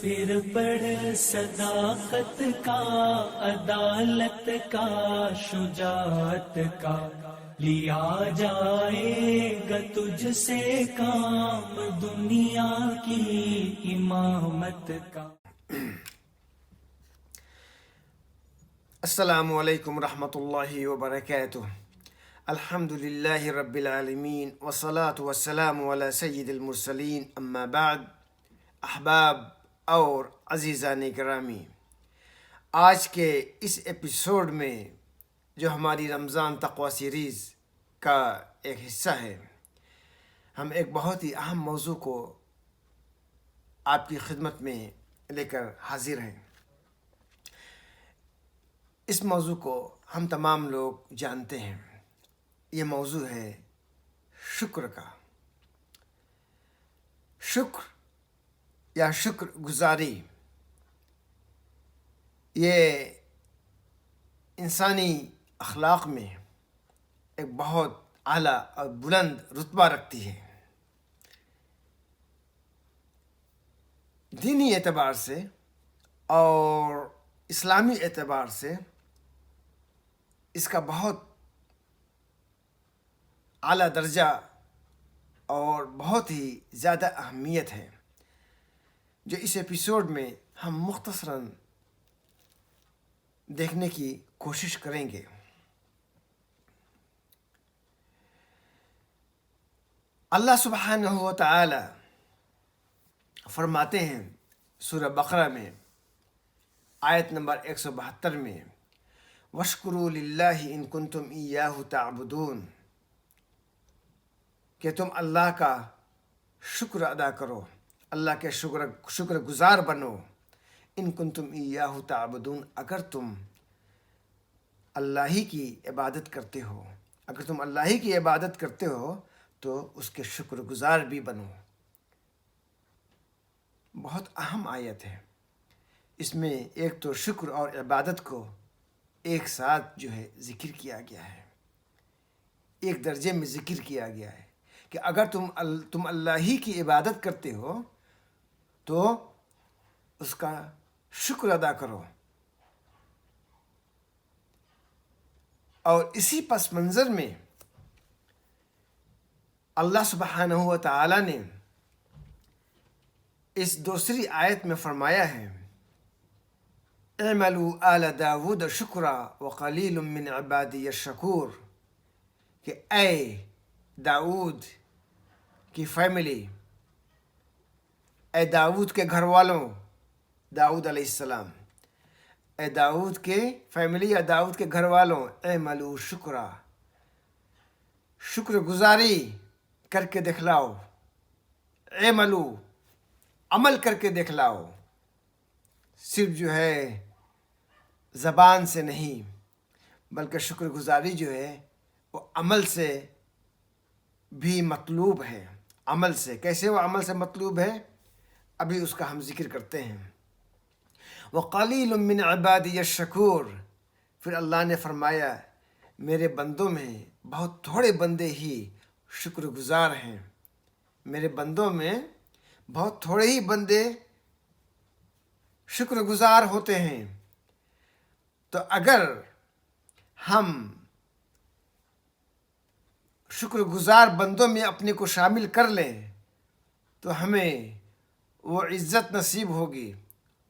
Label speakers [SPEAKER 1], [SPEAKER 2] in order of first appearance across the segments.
[SPEAKER 1] پھر پڑھ صداقت کا، عدالت کا، شجاعت کا، لیا جائے گا تجھ سے کام دنیا کی امامت کا۔
[SPEAKER 2] السلام علیکم ورحمۃ اللہ وبرکاتہ۔ الحمد للہ رب العالمین والصلاة والسلام علی سید المرسلین، اما بعد۔ احباب اور عزیزان گرامی، آج کے اس ایپیسوڈ میں جو ہماری رمضان تقوی سیریز کا ایک حصہ ہے، ہم ایک بہت ہی اہم موضوع کو آپ کی خدمت میں لے کر حاضر ہیں۔ اس موضوع کو ہم تمام لوگ جانتے ہیں، یہ موضوع ہے شکر کا۔ شکر یا شکر گزاری، یہ انسانی اخلاق میں ایک بہت اعلیٰ اور بلند رتبہ رکھتی ہے۔ دینی اعتبار سے اور اسلامی اعتبار سے اس کا بہت اعلیٰ درجہ اور بہت ہی زیادہ اہمیت ہے، جو اس ایپیسوڈ میں ہم مختصراً دیکھنے کی کوشش کریں گے۔ اللہ سبحانہ و تعالی فرماتے ہیں سورہ بقرہ میں آیت نمبر 172 میں، وَاشْكُرُوا لِلَّهِ إِن كُنتُمْ إِيَّاهُ تَعْبُدُونَ، کہ تم اللہ کا شکر ادا کرو، اللہ کے شکر گزار بنو۔ ان کنتم ایاہ تعبدون، اگر تم اللہ ہی کی عبادت کرتے ہو، اگر تم اللہ ہی کی عبادت کرتے ہو تو اس کے شکر گزار بھی بنو۔ بہت اہم آیت ہے، اس میں ایک تو شکر اور عبادت کو ایک ساتھ جو ہے ذکر کیا گیا ہے، ایک درجے میں ذکر کیا گیا ہے کہ اگر تم اللہ ہی کی عبادت کرتے ہو تو اس کا شکر ادا کرو۔ اور اسی پس منظر میں اللہ سبحانہ و تعالی نے اس دوسری آیت میں فرمایا ہے، اعملوا آل داود شکرا وقلیل من عبادی الشکور، کہ اے داؤد کی فیملی، اے داؤد کے گھر والوں، داؤد علیہ السلام، اے داؤد کے فیملی یا داؤد کے گھر والوں، اعملوا شکرا، شکر گزاری کر کے دکھلاؤ، اعملوا، عمل کر کے دکھلاؤ، صرف جو ہے زبان سے نہیں بلکہ شکر گزاری جو ہے وہ عمل سے بھی مطلوب ہے۔ عمل سے کیسے وہ عمل سے مطلوب ہے، ابھی اس کا ہم ذکر کرتے ہیں۔ وَقَلِيلٌ مِّنْ عِبَادِيَ الشَّكُورِ، پھر اللہ نے فرمایا میرے بندوں میں بہت تھوڑے بندے ہی شکر گزار ہیں، میرے بندوں میں بہت تھوڑے ہی بندے شکر گزار ہوتے ہیں۔ تو اگر ہم شکر گزار بندوں میں اپنے کو شامل کر لیں تو ہمیں وہ عزت نصیب ہوگی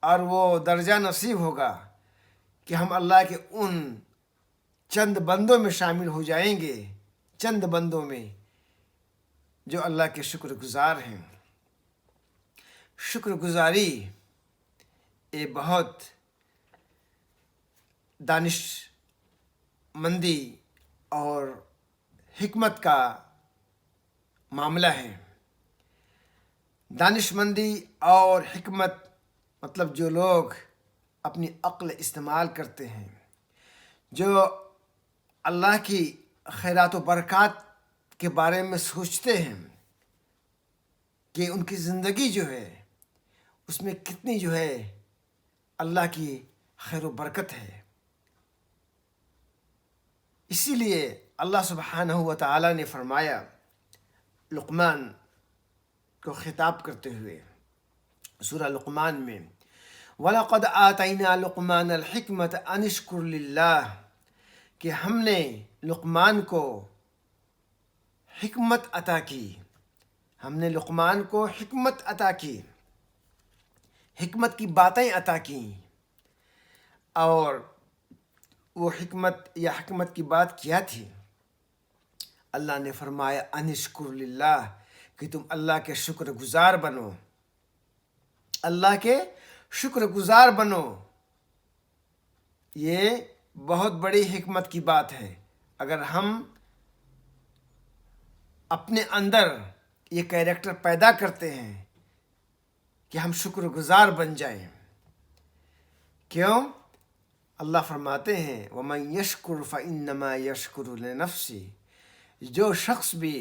[SPEAKER 2] اور وہ درجہ نصیب ہوگا کہ ہم اللہ کے ان چند بندوں میں شامل ہو جائیں گے، چند بندوں میں جو اللہ کے شکر گزار ہیں۔ شکر گزاری یہ بہت دانش مندی اور حکمت کا معاملہ ہے۔ دانش مندی اور حکمت مطلب جو لوگ اپنی عقل استعمال کرتے ہیں، جو اللہ کی خیرات و برکات کے بارے میں سوچتے ہیں کہ ان کی زندگی جو ہے اس میں کتنی جو ہے اللہ کی خیر و برکت ہے، اسی لیے اللہ سبحانہ و تعالی نے فرمایا لقمان کو خطاب کرتے ہوئے، سورہ لقمان میں، وَلَقَدْ آتَيْنَا لُقْمَانَ الْحِكْمَةَ أَنِ اشْكُرْ لِلَّهِ، کہ ہم نے لقمان کو حکمت عطا کی، ہم نے لقمان کو حکمت عطا کی، حکمت کی باتیں عطا کی۔ اور وہ حکمت یا حکمت کی بات کیا تھی؟ اللہ نے فرمایا ان اشکر للہ، کہ تم اللہ کے شکر گزار بنو، اللہ کے شکر گزار بنو۔ یہ بہت بڑی حکمت کی بات ہے۔ اگر ہم اپنے اندر یہ کیریکٹر پیدا کرتے ہیں کہ ہم شکر گزار بن جائیں، کیوں؟ اللہ فرماتے ہیں وَمَن يَشْكُرْ فَإِنَّمَا يَشْكُرُ لِنَفْسِهِ، جو شخص بھی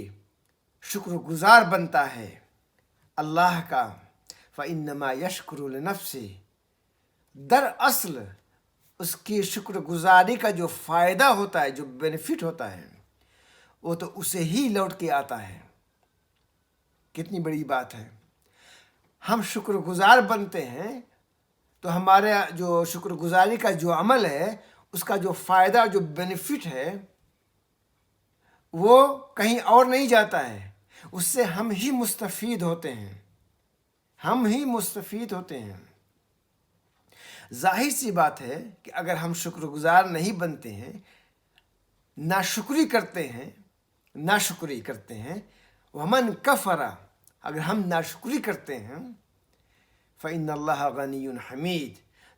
[SPEAKER 2] شکر گزار بنتا ہے اللہ کا، فَإِنَّمَا يَشْكُرُ لِنَفْسِهِ، دراصل اس کی شکر گزاری کا جو فائدہ ہوتا ہے، جو بینیفٹ ہوتا ہے، وہ تو اسے ہی لوٹ کے آتا ہے۔ کتنی بڑی بات ہے! ہم شکر گزار بنتے ہیں تو ہمارے جو شکر گزاری کا جو عمل ہے، اس کا جو فائدہ، جو بینیفٹ ہے، وہ کہیں اور نہیں جاتا ہے، اس سے ہم ہی مستفید ہوتے ہیں، ہم ہی مستفید ہوتے ہیں۔ ظاہر سی بات ہے کہ اگر ہم شکر گزار نہیں بنتے ہیں، ناشکری کرتے ہیں، ناشکری کرتے ہیں، ومن کفر، اگر ہم ناشکری کرتے ہیں، فإن اللہ غنی حمید،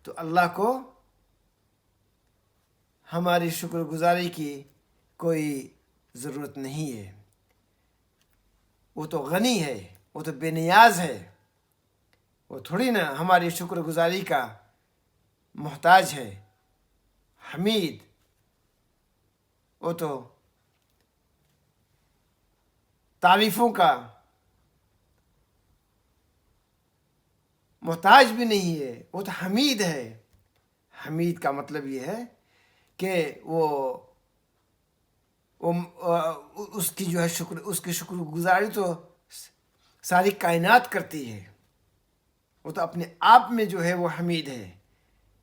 [SPEAKER 2] تو اللہ کو ہماری شکر گزاری کی کوئی ضرورت نہیں ہے۔ وہ تو غنی ہے، وہ تو بے نیاز ہے، وہ تھوڑی نا ہماری شکر گزاری کا محتاج ہے۔ حمید، وہ تو تعریفوں کا محتاج بھی نہیں ہے، وہ تو حمید ہے۔ حمید کا مطلب یہ ہے کہ اس کی جو ہے اس کی شکر گزاری تو ساری کائنات کرتی ہے، وہ تو اپنے آپ میں جو ہے وہ حمید ہے۔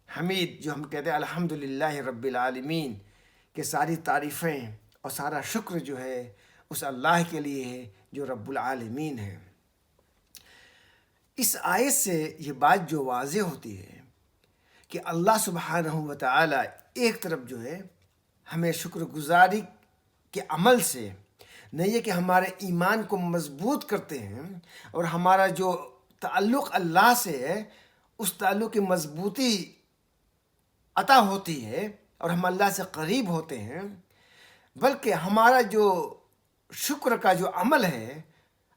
[SPEAKER 2] حمید جو ہم کہتے ہیں الحمدللہ رب العالمین، کہ ساری تعریفیں اور سارا شکر جو ہے اس اللہ کے لیے ہے جو رب العالمین ہے۔ اس آیت سے یہ بات جو واضح ہوتی ہے کہ اللہ سبحانہ و تعالی ایک طرف جو ہے ہمیں شکر گزاری کے عمل سے، نہ یہ کہ ہمارے ایمان کو مضبوط کرتے ہیں اور ہمارا جو تعلق اللہ سے ہے اس تعلق کی مضبوطی عطا ہوتی ہے اور ہم اللہ سے قریب ہوتے ہیں، بلکہ ہمارا جو شکر کا جو عمل ہے،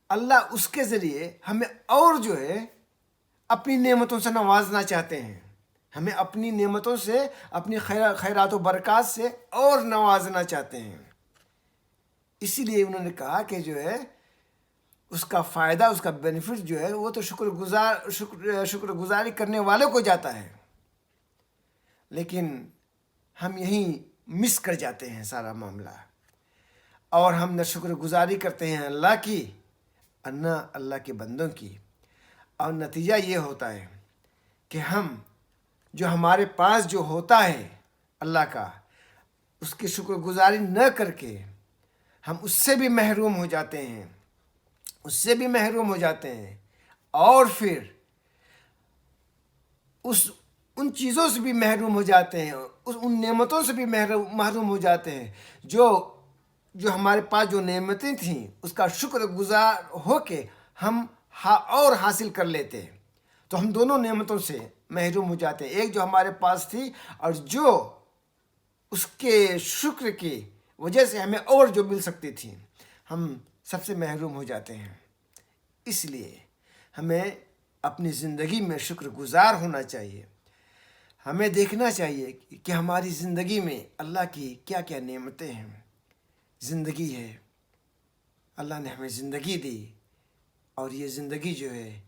[SPEAKER 2] اللہ اس کے ذریعے ہمیں اور جو ہے اپنی نعمتوں سے نوازنا چاہتے ہیں، ہمیں اپنی نعمتوں سے، اپنی خیرات و برکات سے اور نوازنا چاہتے ہیں۔ اسی لیے انہوں نے کہا کہ جو ہے اس کا فائدہ، اس کا بینیفٹ جو ہے وہ تو شکر گزاری کرنے والوں کو جاتا ہے، لیکن ہم یہیں مس کر جاتے ہیں سارا معاملہ، اور ہم نہ شکر گزاری کرتے ہیں اللہ کی اور نہ اللہ کے بندوں کی، اور نتیجہ یہ ہوتا ہے کہ ہم جو ہمارے پاس جو ہوتا ہے اللہ کا، اس کی شکر گزاری نہ کر کے ہم اس سے بھی محروم ہو جاتے ہیں، اس سے بھی محروم ہو جاتے ہیں، اور پھر ان چیزوں سے بھی محروم ہو جاتے ہیں، ان نعمتوں سے بھی محروم ہو جاتے ہیں جو ہمارے پاس جو نعمتیں تھیں اس کا شکر گزار ہو کے ہم اور حاصل کر لیتے ہیں، تو ہم دونوں نعمتوں سے محروم ہو جاتے ہیں، ایک جو ہمارے پاس تھی اور جو اس کے شکر کی وجہ سے ہمیں اور جو مل سکتی تھی، ہم سب سے محروم ہو جاتے ہیں۔ اس لیے ہمیں اپنی زندگی میں شکر گزار ہونا چاہیے، ہمیں دیکھنا چاہیے کہ ہماری زندگی میں اللہ کی کیا کیا نعمتیں ہیں۔ زندگی ہے، اللہ نے ہمیں زندگی دی، اور یہ زندگی جو ہے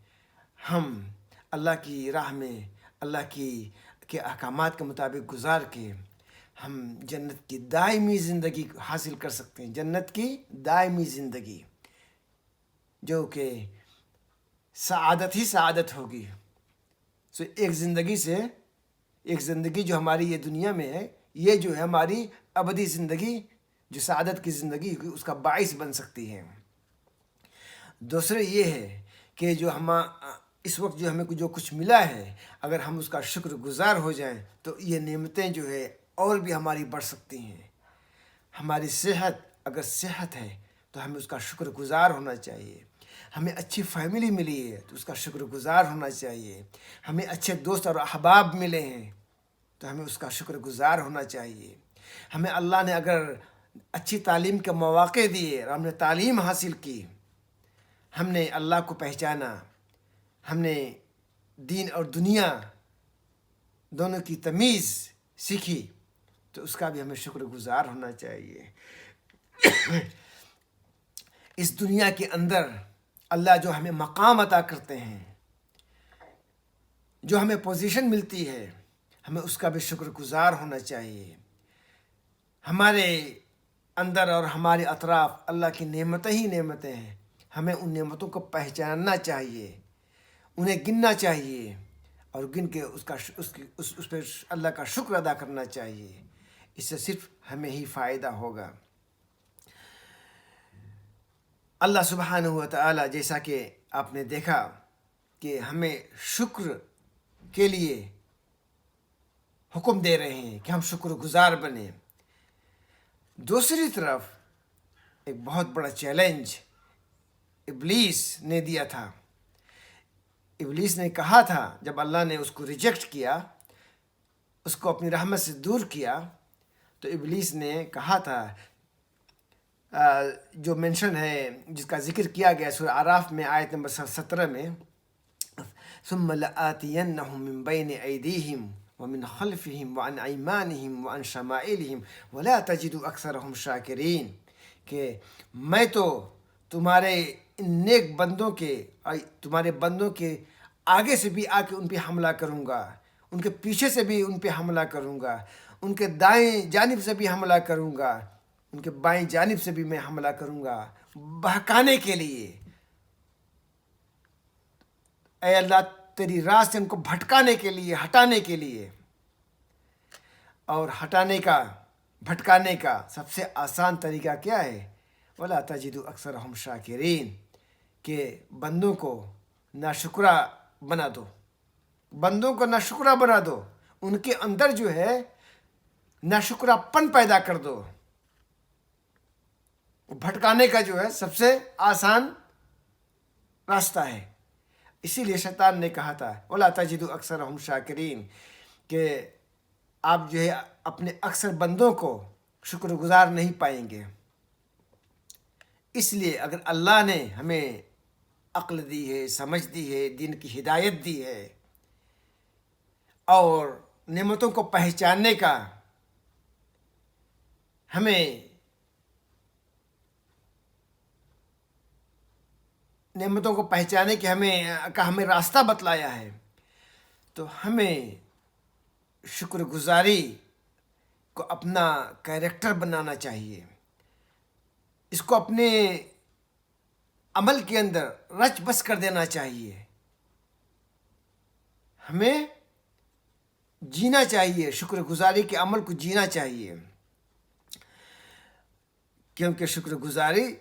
[SPEAKER 2] ہم اللہ کی راہ میں، اللہ کے احکامات کے مطابق گزار کے ہم جنت کی دائمی زندگی حاصل کر سکتے ہیں، جنت کی دائمی زندگی جو کہ سعادت ہی سعادت ہوگی. سو ایک زندگی جو ہماری یہ دنیا میں ہے، یہ جو ہے ہماری ابدی زندگی، جو سعادت کی زندگی اس کا باعث بن سکتی ہے. دوسرے یہ ہے کہ جو اس وقت جو ہمیں جو کچھ ملا ہے، اگر ہم اس کا شکر گزار ہو جائیں تو یہ نعمتیں جو ہے اور بھی ہماری بڑھ سکتی ہیں. ہماری اگر صحت ہے تو ہمیں اس کا شکر گزار ہونا چاہیے. ہمیں اچھی فیملی ملی ہے تو اس کا شکر گزار ہونا چاہیے. ہمیں اچھے دوست اور احباب ملے ہیں تو ہمیں اس کا شکر گزار ہونا چاہیے. ہمیں اللہ نے اگر اچھی تعلیم کے مواقع دیے اور ہم نے تعلیم حاصل کی، ہم نے اللہ کو پہچانا، ہم نے دین اور دنیا دونوں کی تمیز سیکھی، تو اس کا بھی ہمیں شکر گزار ہونا چاہیے. اس دنیا کے اندر اللہ جو ہمیں مقام عطا کرتے ہیں، جو ہمیں پوزیشن ملتی ہے، ہمیں اس کا بھی شکر گزار ہونا چاہیے. ہمارے اندر اور ہمارے اطراف اللہ کی نعمتیں ہی نعمتیں ہیں. ہمیں ان نعمتوں کو پہچاننا چاہیے، انہیں گننا چاہیے اور گن کے اس پہ اللہ کا شکر ادا کرنا چاہیے. اس سے صرف ہمیں ہی فائدہ ہوگا. اللہ سبحانہ و تعالی جیسا کہ آپ نے دیکھا کہ ہمیں شکر کے لیے حکم دے رہے ہیں کہ ہم شکر گزار بنیں. دوسری طرف ایک بہت بڑا چیلنج ابلیس نے دیا تھا. ابلیس نے کہا تھا، جب اللہ نے اس کو ریجیکٹ کیا، اس کو اپنی رحمت سے دور کیا، تو ابلیس نے کہا تھا، جو مینشن ہے، جس کا ذکر کیا گیا سورہ اعراف میں آیت نمبر 17 میں، ثم لآتینہم من بین ایدیہم ومن خلفہم وعن ایمانہم وعن شمائلہم ولا تجد اکثرہم شاکرین، کہ میں تو تمہارے ان نیک بندوں کے آگے سے بھی آ کے ان پہ حملہ کروں گا، ان کے پیچھے سے بھی ان پہ حملہ کروں گا، ان کے دائیں جانب سے بھی حملہ کروں گا، ان کے بائیں جانب سے بھی میں حملہ کروں گا، بہکانے کے لیے. اے اللہ، تیری راہ سے ان کو بھٹکانے کے لیے، ہٹانے کے لیے. اور بھٹکانے کا سب سے آسان طریقہ کیا ہے؟ وَلَا تَجِدُ أَكْثَرَهُمْ شَاكِرِينَ، کہ بندوں کو ناشکرا بنا دو، بندوں کو ناشکرا بنا دو، ان کے اندر جو ہے ناشکرا پن پیدا کر دو. بھٹکانے کا جو ہے سب سے آسان راستہ ہے. اسی لیے شیطان نے کہا تھا وَلَا تَجِدُ أَكْثَرَهُمْ شَاكِرِينَ، کہ آپ جو ہے اپنے اکثر بندوں کو شکر گزار نہیں پائیں گے. اس لیے اگر اللہ نے ہمیں عقل دی ہے، سمجھ دی ہے، دین کی ہدایت دی ہے اور نعمتوں کو پہچاننے کا ہمیں راستہ بتلایا ہے، تو ہمیں شکر گزاری کو اپنا کیریکٹر بنانا چاہیے، اس کو اپنے عمل کے اندر رچ بس کر دینا چاہیے. ہمیں جینا چاہیے، شکر گزاری کے عمل کو جینا چاہیے، کیونکہ شکر گزاری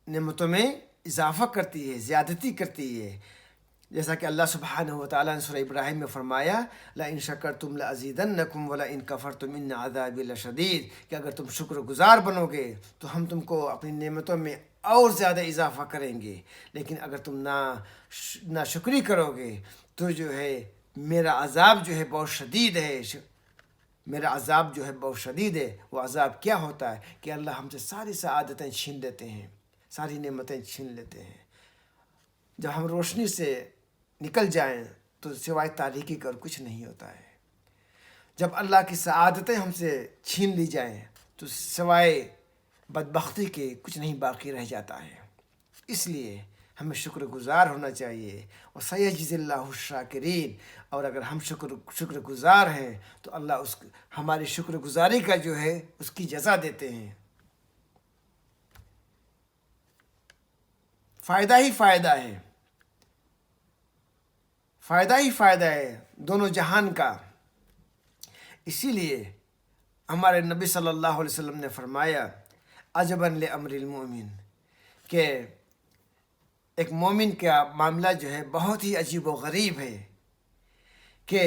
[SPEAKER 2] نعمتوں میں اضافہ کرتی ہے، زیادتی کرتی ہے. جیسا کہ اللہ سبحانہ و تعالیٰ نے سورہ ابراہیم میں فرمایا لَإِن شَكَرْتُمْ لَأَزِيدَنَّكُمْ وَلَإِن كَفَرْتُمْ إِنَّ عَذَابِي لَشَدِيدٌ، کہ اگر تم شکر گزار بنو گے تو ہم تم کو اپنی نعمتوں میں اور زیادہ اضافہ کریں گے، لیکن اگر تم نا شکری کرو گے تو جو ہے میرا عذاب جو ہے بہت شدید ہے. میرا عذاب جو ہے بہت شدید ہے. وہ عذاب کیا ہوتا ہے کہ اللہ ہم سے ساری سعادتیں چھین لیتے ہیں، ساری نعمتیں چھین لیتے ہیں. جب ہم روشنی سے نکل جائیں تو سوائے تاریکی کا کچھ نہیں ہوتا ہے. جب اللہ کی سعادتیں ہم سے چھین لی جائیں تو سوائے بدبختی کے کچھ نہیں باقی رہ جاتا ہے. اس لیے ہمیں شکر گزار ہونا چاہیے. اور سَيَجْزِي اللَّهُ الشَّاكِرِينَ، اور اگر ہم شکر گزار ہیں تو اللہ ہماری شکر گزاری کا جو ہے اس کی جزا دیتے ہیں. فائدہ ہی فائدہ ہے. فائدہ ہی فائدہ ہے دونوں جہان کا۔ اسی لیے ہمارے نبی صلی اللہ علیہ وسلم نے فرمایا عجباً لامر المؤمن، کہ ایک مومن کا معاملہ جو ہے بہت ہی عجیب و غریب ہے، کہ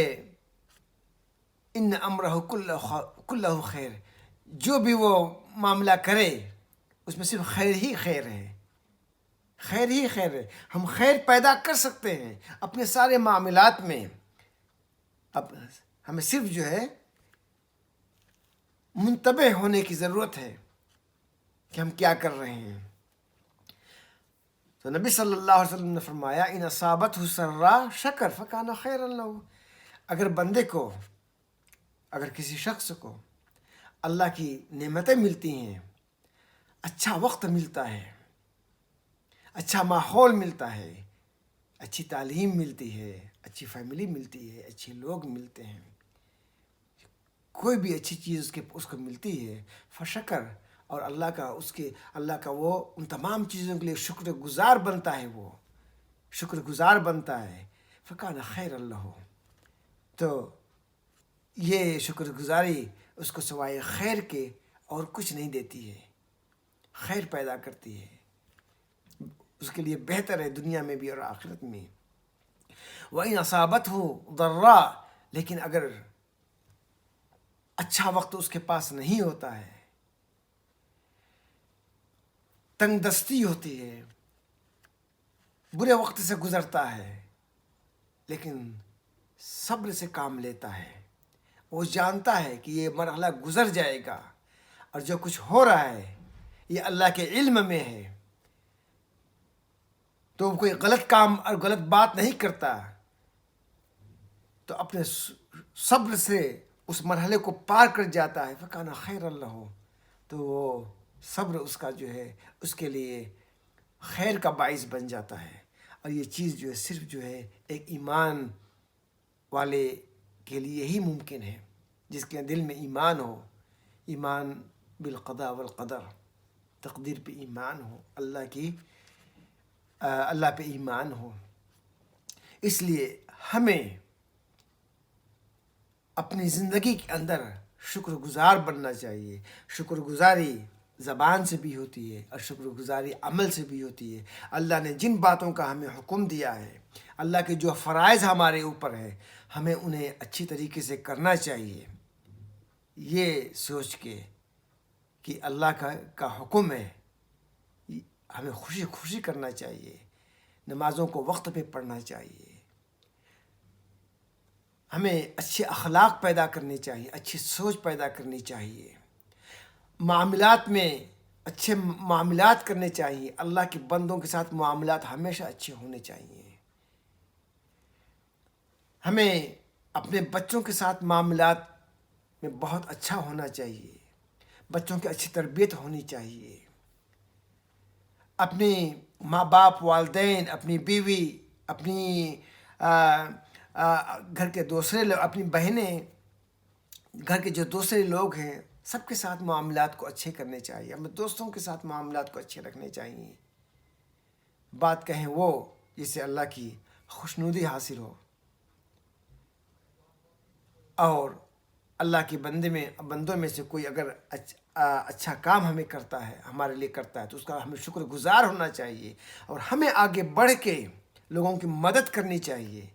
[SPEAKER 2] ان امرہ کلہ خیر، جو بھی وہ معاملہ کرے اس میں صرف خیر ہی خیر ہے، خیر ہی خیر ہے۔ ہم خیر پیدا کر سکتے ہیں اپنے سارے معاملات میں، اب ہمیں صرف جو ہے منتبہ ہونے کی ضرورت ہے کہ ہم کیا کر رہے ہیں۔ تو نبی صلی اللہ علیہ وسلم نے فرمایا ان اصابتہ سرا شکر فکان خیرا لہ، اگر بندے کو، اگر کسی شخص کو اللہ کی نعمتیں ملتی ہیں، اچھا وقت ملتا ہے، اچھا ماحول ملتا ہے، اچھی تعلیم ملتی ہے، اچھی فیملی ملتی ہے، اچھے لوگ ملتے ہیں، کوئی بھی اچھی چیز اس کو ملتی ہے، فشکر، اور اللہ کا وہ ان تمام چیزوں کے لیے شکر گزار بنتا ہے، وہ شکر گزار بنتا ہے، فکان خیر اللہ، تو یہ شکر گزاری اس کو سوائے خیر کے اور کچھ نہیں دیتی ہے، خیر پیدا کرتی ہے، اس کے لیے بہتر ہے دنیا میں بھی اور آخرت میں۔ وَإِنْ أَصَابَتْهُ ضَرَّا، لیکن اگر اچھا وقت اس کے پاس نہیں ہوتا ہے، تنگ دستی ہوتی ہے، برے وقت سے گزرتا ہے، لیکن صبر سے کام لیتا ہے، وہ جانتا ہے کہ یہ مرحلہ گزر جائے گا، اور جو کچھ ہو رہا ہے یہ اللہ کے علم میں ہے، تو وہ کوئی غلط کام اور غلط بات نہیں کرتا، تو اپنے صبر سے اس مرحلے کو پار کر جاتا ہے، فکان خیر اللہ، تو وہ صبر اس کا جو ہے اس کے لیے خیر کا باعث بن جاتا ہے۔ اور یہ چیز جو ہے صرف جو ہے ایک ایمان والے کے لیے ہی ممکن ہے، جس کے دل میں ایمان ہو، ایمان بالقضاء والقدر، تقدیر پہ ایمان ہو، اللہ پہ ایمان ہو۔ اس لیے ہمیں اپنی زندگی کے اندر شکر گزار بننا چاہیے۔ شکر گزاری زبان سے بھی ہوتی ہے اور شکر گزاری عمل سے بھی ہوتی ہے۔ اللہ نے جن باتوں کا ہمیں حکم دیا ہے، اللہ کے جو فرائض ہمارے اوپر ہے، ہمیں انہیں اچھی طریقے سے کرنا چاہیے، یہ سوچ کے کہ اللہ کا حکم ہے، ہمیں خوشی خوشی کرنا چاہیے، نمازوں کو وقت پہ پڑھنا چاہیے، ہمیں اچھے اخلاق پیدا کرنے چاہیے، اچھی سوچ پیدا کرنی چاہیے، معاملات میں اچھے معاملات کرنے چاہیے، اللہ کے بندوں کے ساتھ معاملات ہمیشہ اچھے ہونے چاہیے، ہمیں اپنے بچوں کے ساتھ معاملات میں بہت اچھا ہونا چاہیے، بچوں کی اچھی تربیت ہونی چاہیے، اپنے ماں باپ، والدین، اپنی بیوی، اپنی گھر کے دوسرے لوگ، اپنی بہنیں، گھر کے جو دوسرے لوگ ہیں، سب کے ساتھ معاملات کو اچھے کرنے چاہیے، ہمیں دوستوں کے ساتھ معاملات کو اچھے رکھنے چاہیے، بات کہیں وہ جس سے اللہ کی خوشنودی حاصل ہو، اور اللہ کے بندوں میں سے کوئی اگر اچھا کام ہمیں کرتا ہے، ہمارے لیے کرتا ہے، تو اس کا ہمیں شکر گزار ہونا چاہیے، اور ہمیں آگے بڑھ کے لوگوں کی مدد کرنی چاہیے۔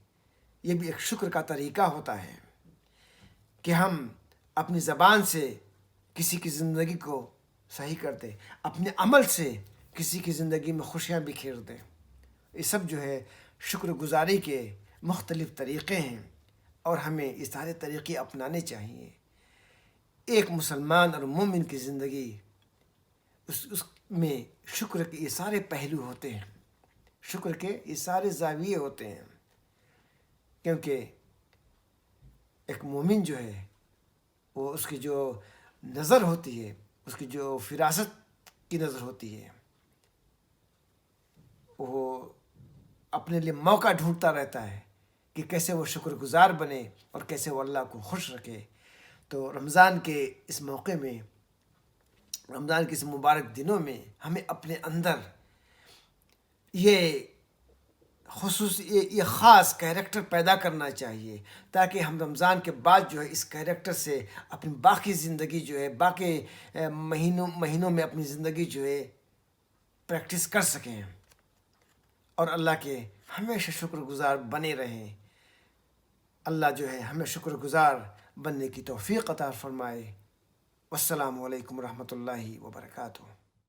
[SPEAKER 2] یہ بھی ایک شکر کا طریقہ ہوتا ہے کہ ہم اپنی زبان سے کسی کی زندگی کو صحیح کر دیں، اپنے عمل سے کسی کی زندگی میں خوشیاں بکھیر دیں۔ یہ سب جو ہے شکر گزاری کے مختلف طریقے ہیں، اور ہمیں یہ سارے طریقے اپنانے چاہیے۔ ایک مسلمان اور مومن کی زندگی، اس میں شکر کے یہ سارے پہلو ہوتے ہیں، شکر کے یہ سارے زاویے ہوتے ہیں، کیونکہ ایک مومن جو ہے وہ اس کی جو نظر ہوتی ہے، اس کی جو فراست کی نظر ہوتی ہے، وہ اپنے لیے موقع ڈھونڈتا رہتا ہے کہ کیسے وہ شکر گزار بنے اور کیسے وہ اللہ کو خوش رکھے۔ تو رمضان کے اس موقع میں، رمضان کے اس مبارک دنوں میں، ہمیں اپنے اندر یہ خصوص یہ خاص کیریکٹر پیدا کرنا چاہیے، تاکہ ہم رمضان کے بعد جو ہے اس کیریکٹر سے اپنی باقی زندگی جو ہے، باقی مہینوں میں اپنی زندگی جو ہے پریکٹس کر سکیں، اور اللہ کے ہمیشہ شکر گزار بنے رہیں۔ اللہ جو ہے ہمیں شکر گزار بننے کی توفیق عطا فرمائے۔ والسلام علیکم ورحمۃ اللہ وبرکاتہ۔